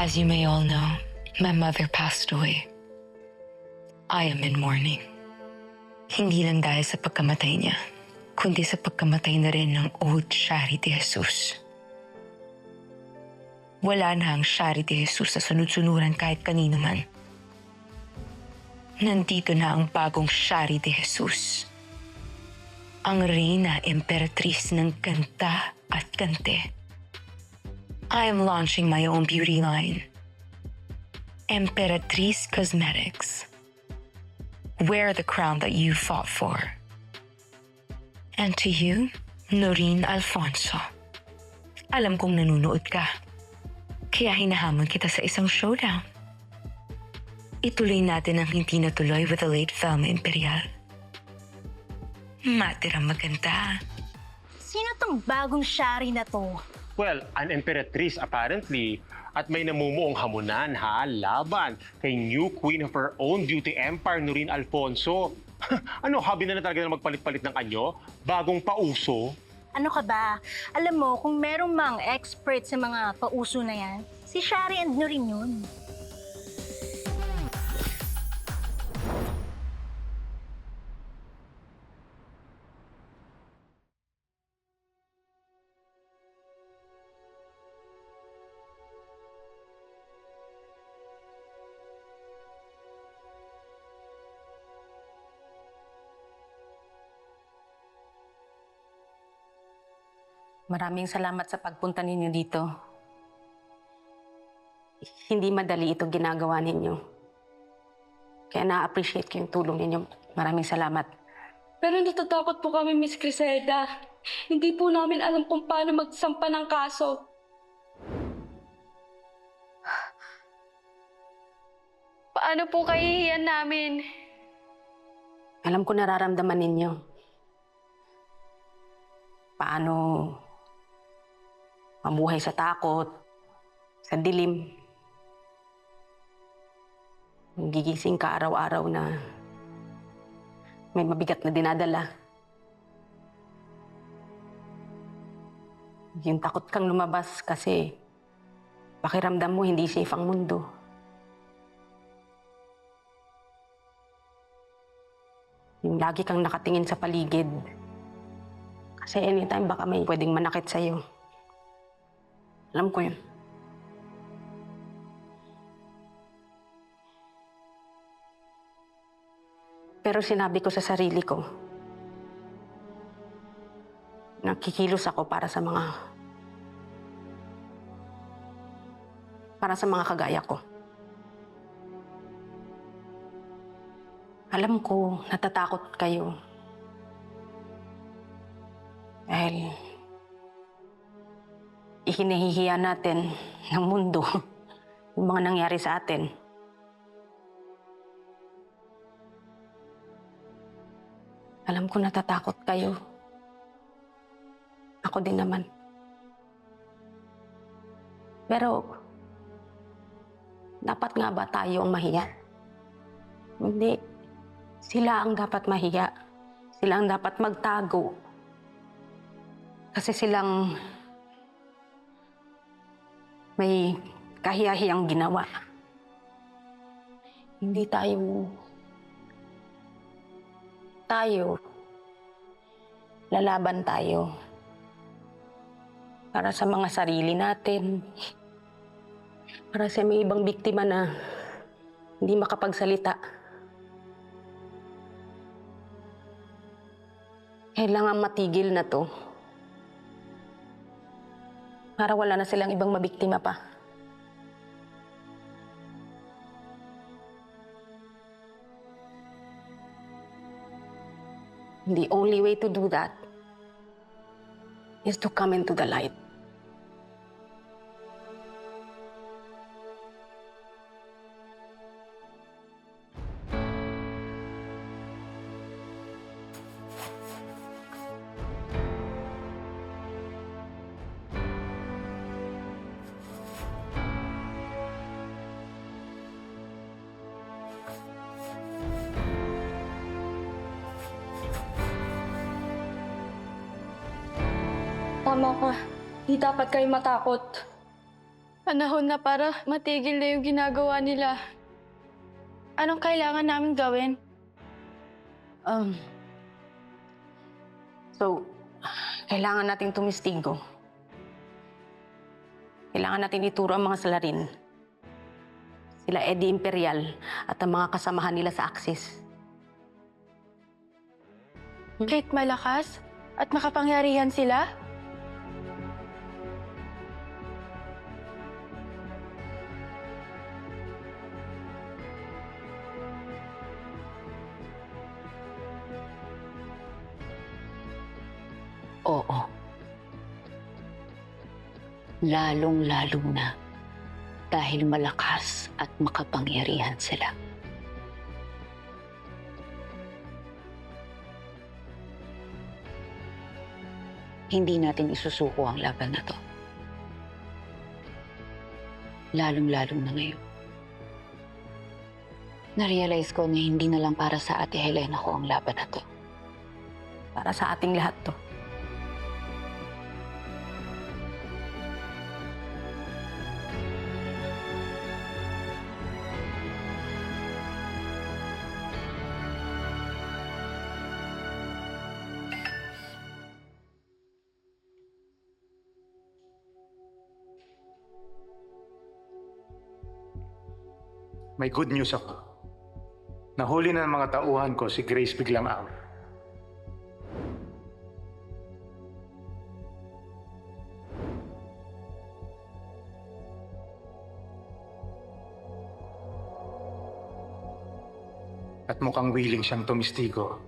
As you may all know, my mother passed away. I am in mourning. Hindi lang dahil sa pagkamatay niya, kundi sa pagkamatay na rin ng old Shari de Jesus. Wala na ang Shari de Jesus sa sunod-sunuran kahit kanino man. Nandito na ang bagong Shari de Jesus. Ang Reyna Emperatriz ng ganda at kante. I am launching my own beauty line. Emperatriz Cosmetics. Wear the crown that you fought for. And to you, Noreen Alfonso. Alam kong nanunood ka. Kaya hinahamon kita sa isang showdown. Ituloy natin ang hindi natuloy with the late Velma Imperial. Matirang maganda. Sino tong bagong Shari na to? Well, an emperatrice apparently. At may namumuong hamunan laban kay new queen of her own beauty empire, Noreen Alfonso. Ano, hobby na talaga na magpalit-palit ng anyo? Bagong pauso? Ano ka ba? Alam mo, kung merong mang expert sa mga pauso na yan, si Shari and Noreen yun. Maraming salamat sa pagpunta ninyo dito. Hindi madali ito ginagawa ninyo. Kaya na-appreciate ko yung tulong ninyo. Maraming salamat. Pero natatakot po kami, Miss Criselda. Hindi po namin alam kung paano magsampa ng kaso. Paano po kahihiyan namin? Alam ko nararamdaman ninyo. Paano mabuhay sa takot, sa dilim. Gigising ka araw-araw na may mabigat na dinadala. Yung takot kang lumabas kasi pakiramdam mo hindi safe ang mundo. Yung lagi kang nakatingin sa paligid. Kasi anytime baka may pwedeng manakit sa'yo. Alam ko yun. Pero sinabi ko sa sarili ko, nakikilos ako para sa mga kagaya ko. Alam ko, natatakot kayo. Dahil ihinahihiya natin ng mundo yung mga nangyari sa atin. Alam ko natatakot kayo. Ako din naman. Pero, dapat nga ba tayo ang mahiya? Hindi. Sila ang dapat mahiya. Sila ang dapat magtago. Kasi silang may kahiyahiyang ginawa. Hindi tayo lalaban tayo para sa mga sarili natin, para sa may ibang biktima na hindi makapagsalita. Kailangan matigil na to para wala na silang ibang mabiktima pa. The only way to do that is to come into the light. Tama ka. Di dapat kayo matakot. Panahon na para matigil na yung ginagawa nila. Anong kailangan namin gawin? So, kailangan nating tumistigo. Kailangan natin ituro ang mga salarin. Sila Eddie Imperial at ang mga kasamahan nila sa Axis. Kahit malakas at makapangyarihan sila? Oo. Lalong-lalo na dahil malakas at makapangyarihan sila. Hindi natin isusuko ang laban na to. Lalong-lalo na ngayon. Na-realize ko na hindi na lang para sa Ate Helena ko ang laban na to. Para sa ating lahat to. May good news ako. Nahuli na ng mga tauhan ko si Grace Biglang Hour. At mukhang willing siyang tumistigo.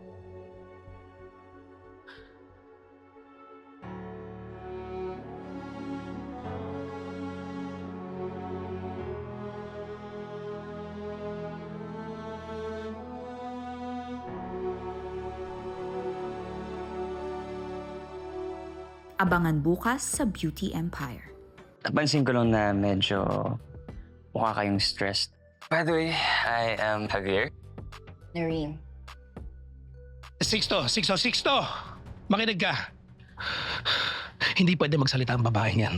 Abangan bukas sa Beauty Empire. Napansin ko lang na medyo mukha kayong stressed. By the way, I am Javier. Noreen, Sixto! Makinig ka. Hindi pwede magsalita ang babaeng yan.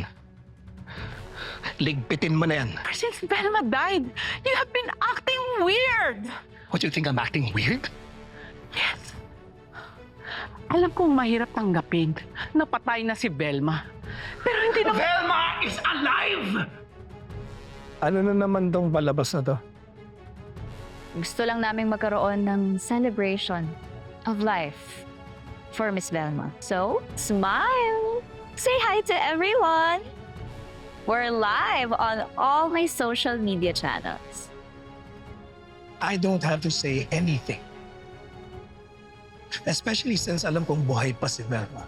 Ligpitin mo na yan. Since Velma died, you have been acting weird. What, you think I'm acting weird? Yes. Alam kong mahirap tanggapin na patay na si Velma. Pero hindi na... Velma is alive! Ano na naman tong palabas na to? Gusto lang naming magkaroon ng celebration of life for Miss Velma. So, smile! Say hi to everyone! We're live on all my social media channels. I don't have to say anything. Especially since alam kong buhay pa si Velma.